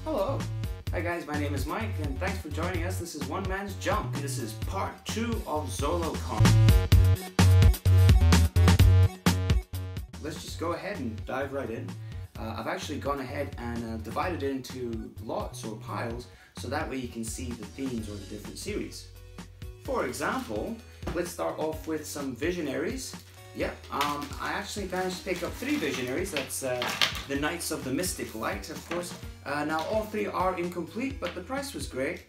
Hello! Hi guys, my name is Mike and thanks for joining us. This is One Man's Junk. This is part 2 of ZOLOcon. Let's just go ahead and dive right in. I've actually gone ahead and divided it into lots or piles so that way you can see the themes or the different series. For example, let's start off with some Visionaries. Yep, I actually managed to pick up 3 Visionaries. That's the Knights of the Mystic Light, of course. Now all 3 are incomplete, but the price was great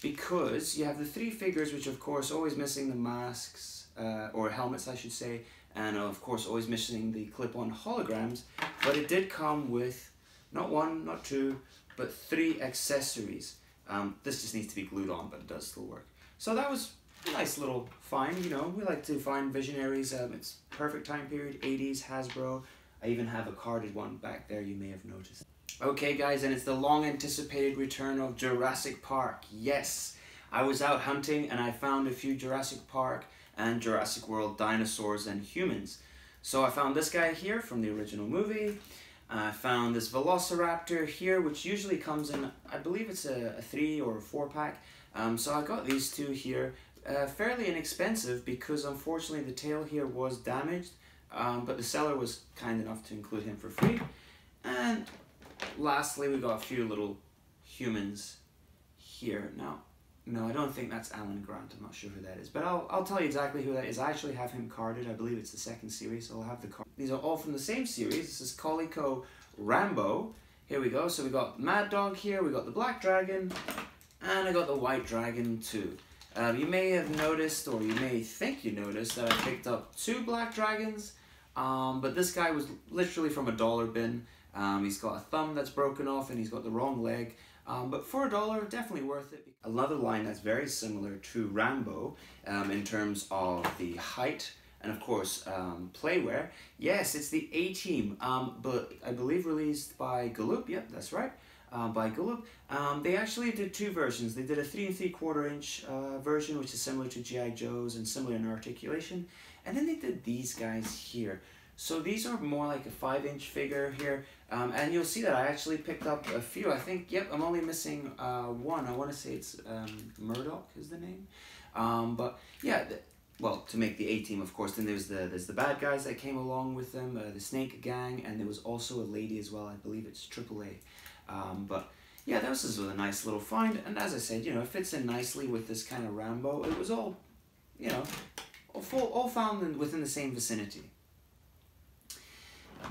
because you have the 3 figures, which of course always missing the masks, or helmets I should say, and of course always missing the clip-on holograms, but it did come with not 1, not 2, but 3 accessories. This just needs to be glued on, but it does still work. So that was a nice little find, you know, we like to find Visionaries. It's perfect time period, 80s, Hasbro. I even have a carded one back there, you may have noticed. Okay guys, and it's the long anticipated return of Jurassic Park. Yes, I was out hunting and I found a few Jurassic Park and Jurassic World dinosaurs and humans. So I found this guy here from the original movie. I found this Velociraptor here, which usually comes in, I believe it's a 3 or 4 pack. So I got these 2 here. Fairly inexpensive because unfortunately the tail here was damaged, but the seller was kind enough to include him for free. And lastly, we got a few little humans here. Now, no, I don't think that's Alan Grant. I'm not sure who that is, but I'll tell you exactly who that is. I actually have him carded. I believe it's the 2nd series, so I'll have the card. These are all from the same series. This is Colico Rambo. Here we go. So we got Mad Dog here. We got the Black Dragon, and I got the White Dragon too. You may have noticed, or you may think you noticed, that I picked up 2 Black Dragons, but this guy was literally from a dollar bin. He's got a thumb that's broken off and he's got the wrong leg, but for $1, definitely worth it. Another line that's very similar to Rambo in terms of the height and of course playware. Yes, it's the A-Team, but I believe released by Galoob. Yep, that's right. By Galoob. They actually did 2 versions. They did a 3 3/4 inch version, which is similar to G.I. Joe's and similar in articulation, and then they did these guys here. So these are more like a 5-inch figure here, and you'll see that I actually picked up a few. I think, yep, I'm only missing 1. I want to say it's Murdoch is the name, but yeah. Well, to make the A-Team, of course. Then there's the bad guys that came along with them, the Snake Gang, and there was also a lady as well. I believe it's AAA. But yeah, this is a nice little find, and as I said, you know, it fits in nicely with this kind of Rambo. It was all, you know, all found within the same vicinity.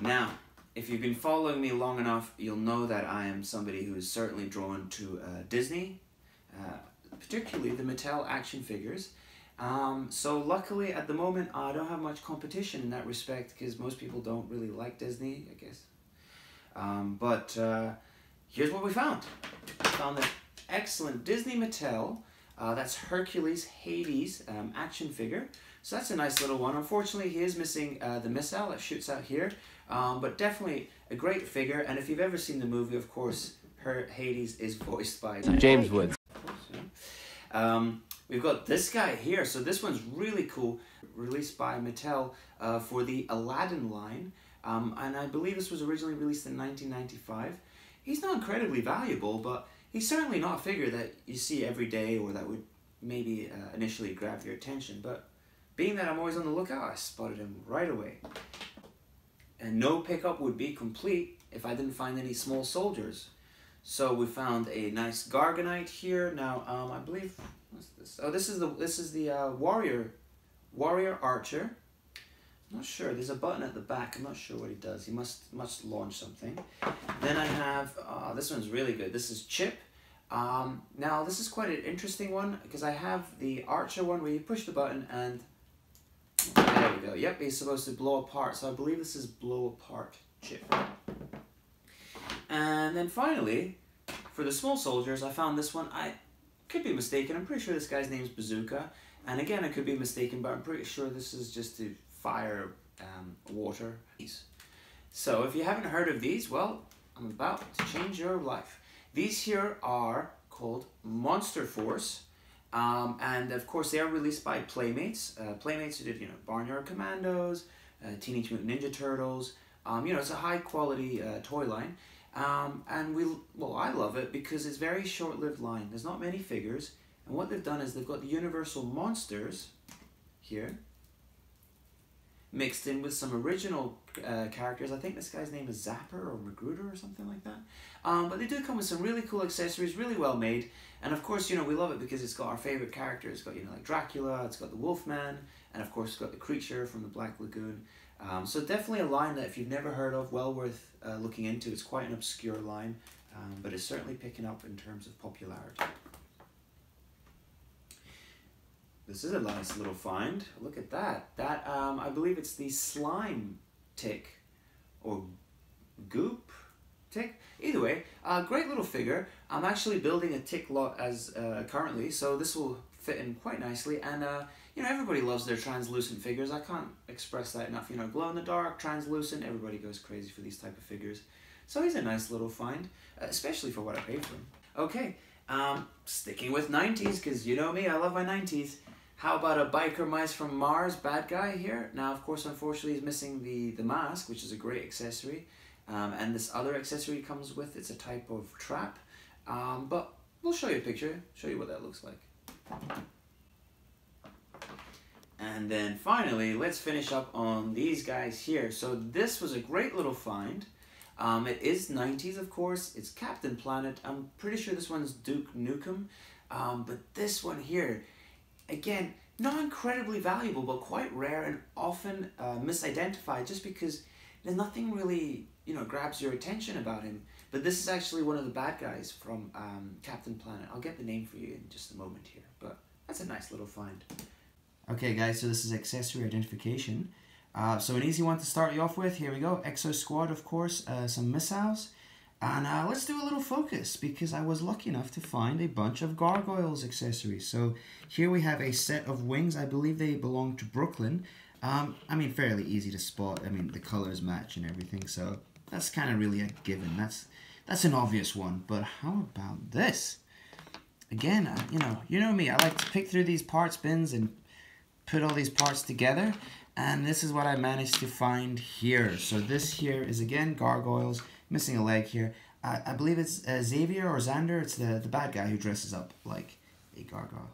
Now, if you've been following me long enough, you'll know that I am somebody who is certainly drawn to Disney, particularly the Mattel action figures. So luckily at the moment I don't have much competition in that respect because most people don't really like Disney, I guess. But here's what we found. We found an excellent Disney Mattel, that's Hercules Hades action figure. So that's a nice little one. Unfortunately, he is missing the missile that shoots out here, but definitely a great figure. And if you've ever seen the movie, of course, Hades is voiced by James Woods. We've got this guy here. So this one's really cool, released by Mattel for the Aladdin line. And I believe this was originally released in 1995. He's not incredibly valuable, but he's certainly not a figure that you see every day or that would maybe initially grab your attention. But being that I'm always on the lookout, I spotted him right away. And no pickup would be complete if I didn't find any small soldiers. So we found a nice Garganite here. Now, I believe, what's this? Oh, this is the warrior archer. I'm not sure. There's a button at the back. I'm not sure what he does. He must launch something. Then I have this one's really good. This is Chip. Now this is quite an interesting one because I have the archer one where you push the button and there we go. Yep, he's supposed to blow apart. So I believe this is blow apart Chip. And then finally, for the small soldiers, I found this one. I could be mistaken. I'm pretty sure this guy's name's Bazooka. And again, I could be mistaken, but I'm pretty sure this is just to fire water. So if you haven't heard of these, well, I'm about to change your life. These here are called Monster Force, and of course they are released by Playmates. Playmates who did, you know, Barnyard Commandos, Teenage Mutant Ninja Turtles. You know, it's a high quality toy line. And I love it because it's very short-lived line. There's not many figures, and what they've done is they've got the Universal monsters here mixed in with some original characters. I think this guy's name is Zapper or Magruder or something like that. But they do come with some really cool accessories, really well made. And of course, you know, we love it because it's got our favorite characters. It's got, you know, like Dracula, it's got the Wolfman, and of course it's got the creature from the Black Lagoon. So definitely a line that if you've never heard of, well worth looking into. It's quite an obscure line, but it's certainly picking up in terms of popularity. This is a nice little find. Look at that. That, I believe it's the slime tick, or goop tick. Either way, great little figure. I'm actually building a tick lot as currently, so this will fit in quite nicely. And you know, everybody loves their translucent figures. I can't express that enough. You know, glow in the dark, translucent, everybody goes crazy for these type of figures. So he's a nice little find, especially for what I paid for him. Okay, sticking with 90s, because you know me, I love my 90s. How about a Biker Mice from Mars bad guy here? Now, of course, unfortunately, he's missing the mask, which is a great accessory. And this other accessory comes with, it's a type of trap. But we'll show you a picture, show you what that looks like. And then finally, let's finish up on these guys here. So this was a great little find. It is 90s, of course. It's Captain Planet. I'm pretty sure this one's Duke Nukem. But this one here, again, not incredibly valuable, but quite rare and often misidentified just because there's nothing really, you know, grabs your attention about him. But this is actually one of the bad guys from Captain Planet. I'll get the name for you in just a moment here, but that's a nice little find. Okay guys, so this is Accessory Identification. So an easy one to start you off with, here we go. Exo Squad, of course, some missiles. And let's do a little focus, because I was lucky enough to find a bunch of Gargoyles accessories. So here we have a set of wings. I believe they belong to Brooklyn. I mean, fairly easy to spot. I mean, the colors match and everything, so that's kind of really a given. That's an obvious one. But how about this? Again, you know me. I like to pick through these parts bins and put all these parts together, and this is what I managed to find here. So this here is again Gargoyles, missing a leg here. I believe it's Xavier or Xander. It's the bad guy who dresses up like a gargoyle.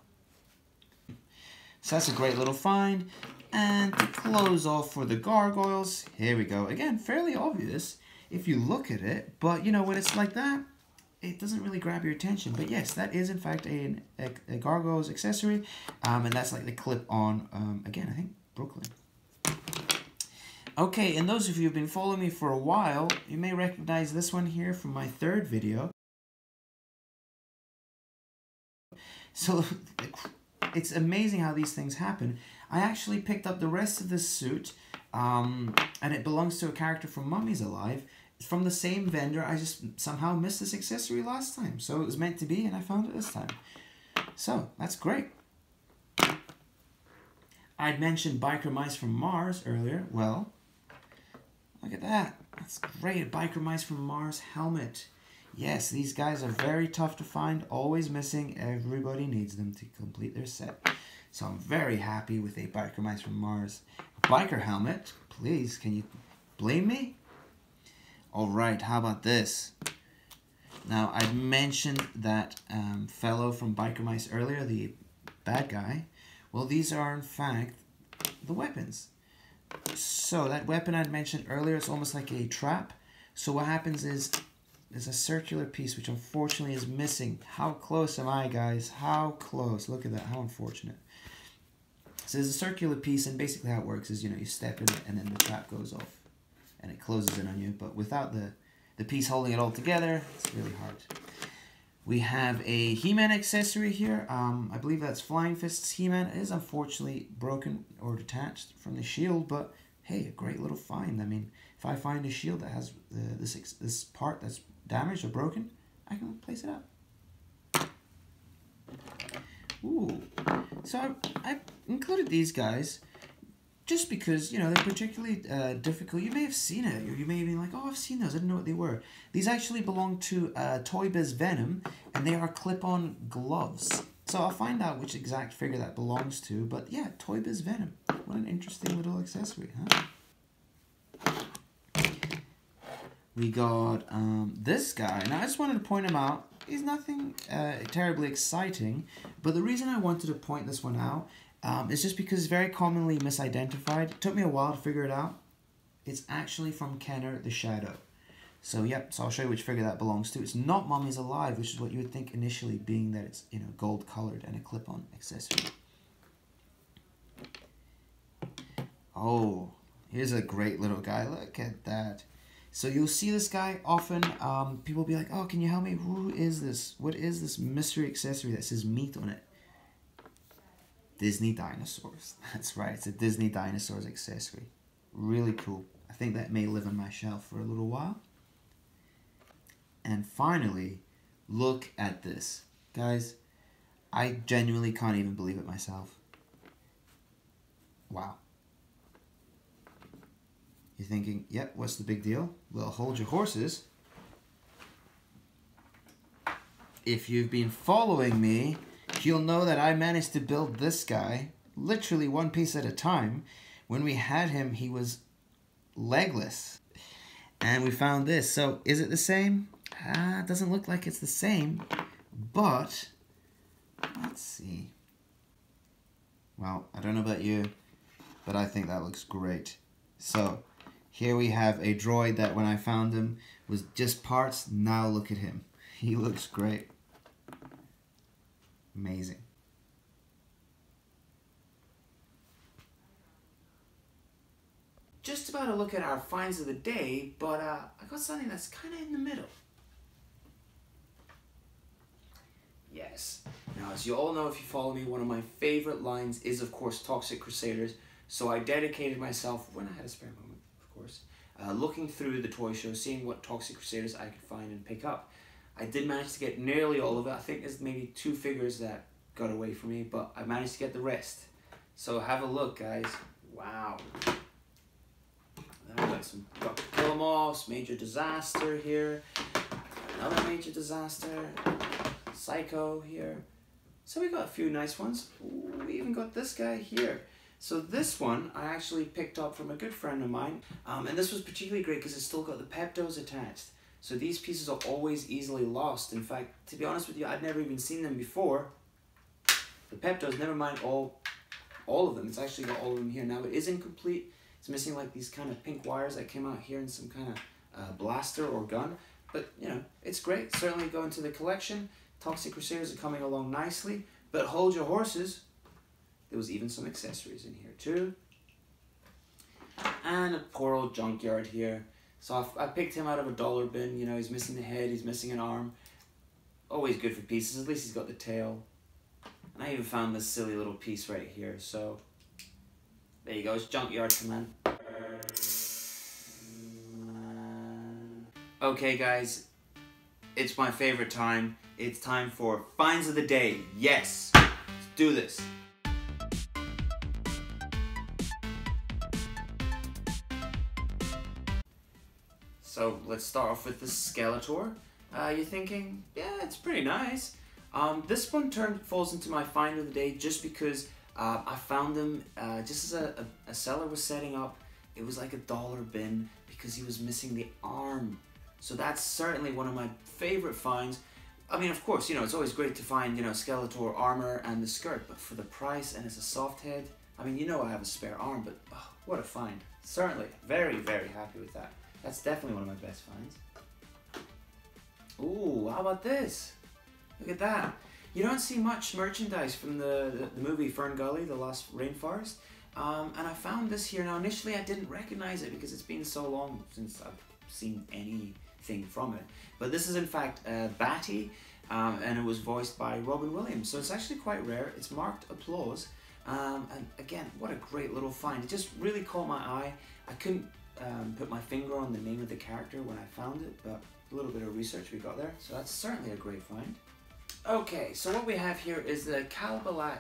So that's a great little find. And to close off for the Gargoyles, here we go. Again, fairly obvious if you look at it, but you know, when it's like that, it doesn't really grab your attention. But yes, that is in fact a Gargoyles accessory, and that's like the clip-on, again, I think Brooklyn. Okay, and those of you who've been following me for a while, you may recognize this one here from my third video. So it's amazing how these things happen. I actually picked up the rest of this suit, and it belongs to a character from Mummies Alive. It's from the same vendor. I just somehow missed this accessory last time. So it was meant to be, and I found it this time. So, that's great. I'd mentioned Biker Mice from Mars earlier. Well, look at that. That's great. A Biker Mice from Mars helmet. Yes, these guys are very tough to find. Always missing. Everybody needs them to complete their set. So I'm very happy with a Biker Mice from Mars biker helmet. Please, can you blame me? Alright, how about this? Now, I mentioned that fellow from Biker Mice earlier, the bad guy. Well, these are, in fact, the weapons. So, that weapon I'd mentioned earlier, it's almost like a trap. So what happens is, there's a circular piece, which unfortunately is missing. How close am I, guys? How close? Look at that, how unfortunate. So there's a circular piece, and basically how it works is, you know, you step in it, and then the trap goes off. And it closes in on you, but without the piece holding it all together, it's really hard. We have a He-Man accessory here. I believe that's Flying Fist's He-Man. It is unfortunately broken or detached from the shield, but hey, a great little find. I mean, if I find a shield that has this part that's damaged or broken, I can replace it up. Ooh. So I included these guys just because, you know, they're particularly difficult. You may have seen it, or you may have been like, oh, I've seen those, I didn't know what they were. These actually belong to Toy Biz Venom, and they are clip-on gloves. So I'll find out which exact figure that belongs to, but yeah, Toy Biz Venom. What an interesting little accessory, huh? We got this guy. Now I just wanted to point him out. He's nothing terribly exciting, but the reason I wanted to point this one out is just because it's very commonly misidentified. It took me a while to figure it out. It's actually from Kenner the Shadow. So yep, so I'll show you which figure that belongs to. It's not Mummies Alive, which is what you would think initially, being that it's, you know, gold colored and a clip-on accessory. Oh, here's a great little guy. Look at that. So you'll see this guy often. People will be like, oh, can you help me? Who is this? What is this mystery accessory that says meat on it? Disney dinosaurs. That's right, it's a Disney dinosaurs accessory. Really cool. I think that may live on my shelf for a little while. And finally, look at this. Guys, I genuinely can't even believe it myself. Wow. You're thinking, yep, what's the big deal? Well, hold your horses. If you've been following me, you'll know that I managed to build this guy literally one piece at a time. When we had him, he was legless. And we found this. So, is it the same? It doesn't look like it's the same, but let's see. Well, I don't know about you, but I think that looks great. So, here we have a droid that when I found him was just parts. Now look at him. He looks great. Amazing. Just about to look at our finds of the day, but I got something that's kind of in the middle. Yes. Now, as you all know, if you follow me, one of my favorite lines is, of course, Toxic Crusaders. So I dedicated myself, when I had a spare moment, of course, looking through the toy show, seeing what Toxic Crusaders I could find and pick up. I did manage to get nearly all of it. I think there's maybe 2 figures that got away from me, but I managed to get the rest. So have a look, guys. Wow. Then I got some Dr. Killamoffs, Major Disaster here, another Major Disaster, Psycho here. So we got a few nice ones. Ooh, we even got this guy here. So this one I actually picked up from a good friend of mine, and this was particularly great because it's still got the Peptos attached. So these pieces are always easily lost. In fact, to be honest with you, I'd never even seen them before. The Peptos, never mind all of them. It's actually got all of them here. Now it is incomplete. It's missing like these kind of pink wires that came out here in some kind of blaster or gun. But, you know, it's great. Certainly go into the collection. Toxic Crusaders are coming along nicely. But hold your horses. There was even some accessories in here too. And a poor old junkyard here. So I picked him out of a dollar bin. You know, he's missing the head, he's missing an arm. Always good for pieces. At least he's got the tail. And I even found this silly little piece right here. So there you go. It's Junkyard Command. Okay, guys. It's my favorite time. It's time for Finds of the Day. Yes. Let's do this. So let's start off with the Skeletor. You're thinking, yeah, it's pretty nice. This one falls into my find of the day just because I found him just as a seller was setting up. It was like a dollar bin because he was missing the arm. So that's certainly one of my favorite finds. I mean, of course, you know, it's always great to find, you know, Skeletor armor and the skirt, but for the price and it's a soft head, I mean, you know I have a spare arm, but oh, what a find. Certainly, very, very happy with that. That's definitely one of my best finds. Ooh, how about this? Look at that. You don't see much merchandise from the movie Fern Gully, The Lost Rainforest. And I found this here. Now, initially I didn't recognize it because it's been so long since I've seen anything from it. But this is in fact Batty, and it was voiced by Robin Williams. So it's actually quite rare. It's marked applause. And again, what a great little find. It just really caught my eye. I couldn't put my finger on the name of the character when I found it, but a little bit of research we got there. So that's certainly a great find. Okay, so what we have here is the Calabac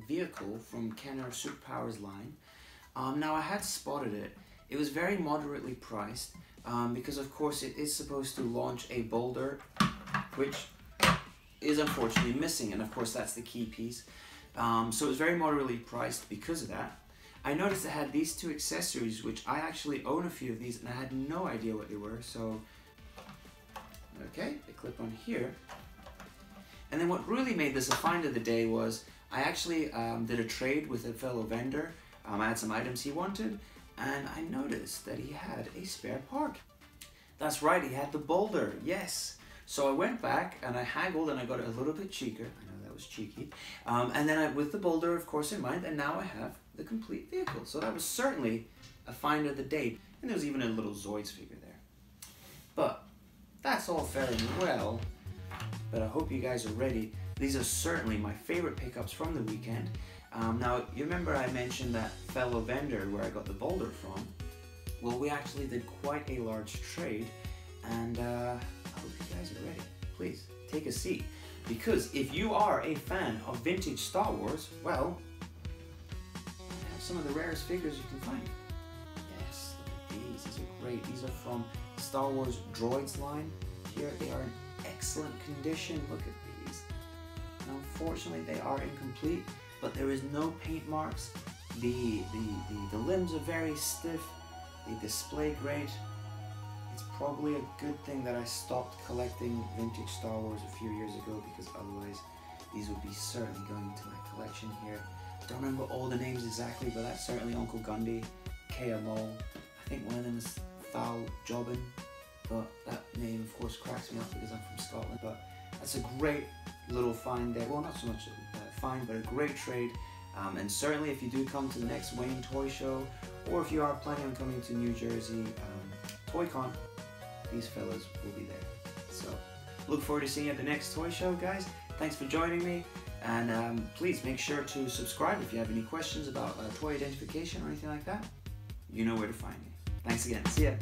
vehicle from Kenner Superpowers line. Now I had spotted it. It was very moderately priced because of course it is supposed to launch a boulder, which is unfortunately missing, and of course that's the key piece. So it was very moderately priced because of that. I noticed it had these two accessories, which I actually own a few of these, and I had no idea what they were. So, okay, they clip on here. And then what really made this a find of the day was I actually did a trade with a fellow vendor. I had some items he wanted, and I noticed that he had a spare part. That's right, he had the boulder, yes. So I went back and I haggled and I got it a little bit cheaper. I know that was cheeky. And then with the boulder, of course, in mind, and now I have the complete vehicle. So that was certainly a find of the day. And there was even a little Zoids figure there. But that's all fair and well, but I hope you guys are ready. These are certainly my favorite pickups from the weekend. Now, you remember I mentioned that fellow vendor where I got the boulder from? Well, we actually did quite a large trade, and I hope you guys are ready. Please, take a seat. Because if you are a fan of vintage Star Wars, well, I have some of the rarest figures you can find. Yes, look at these. These are great. These are from Star Wars Droids line. Here they are in excellent condition. Look at these. Now, unfortunately, they are incomplete, but there is no paint marks. The limbs are very stiff. They display great. It's probably a good thing that I stopped collecting vintage Star Wars a few years ago, because otherwise these would be certainly going into my collection here. Don't remember all the names exactly, but that's certainly Uncle Gundy, KMO. I think one of them is Thal Jobin, but that name of course cracks me up because I'm from Scotland. But that's a great little find there. Well, not so much a find, but a great trade. And certainly if you do come to the next Wayne Toy Show, or if you are planning on coming to New Jersey ToyCon, these fellas will be there. So look forward to seeing you at the next toy show, guys. Thanks for joining me, and please make sure to subscribe if you have any questions about toy identification or anything like that. You know where to find me. Thanks again. See ya.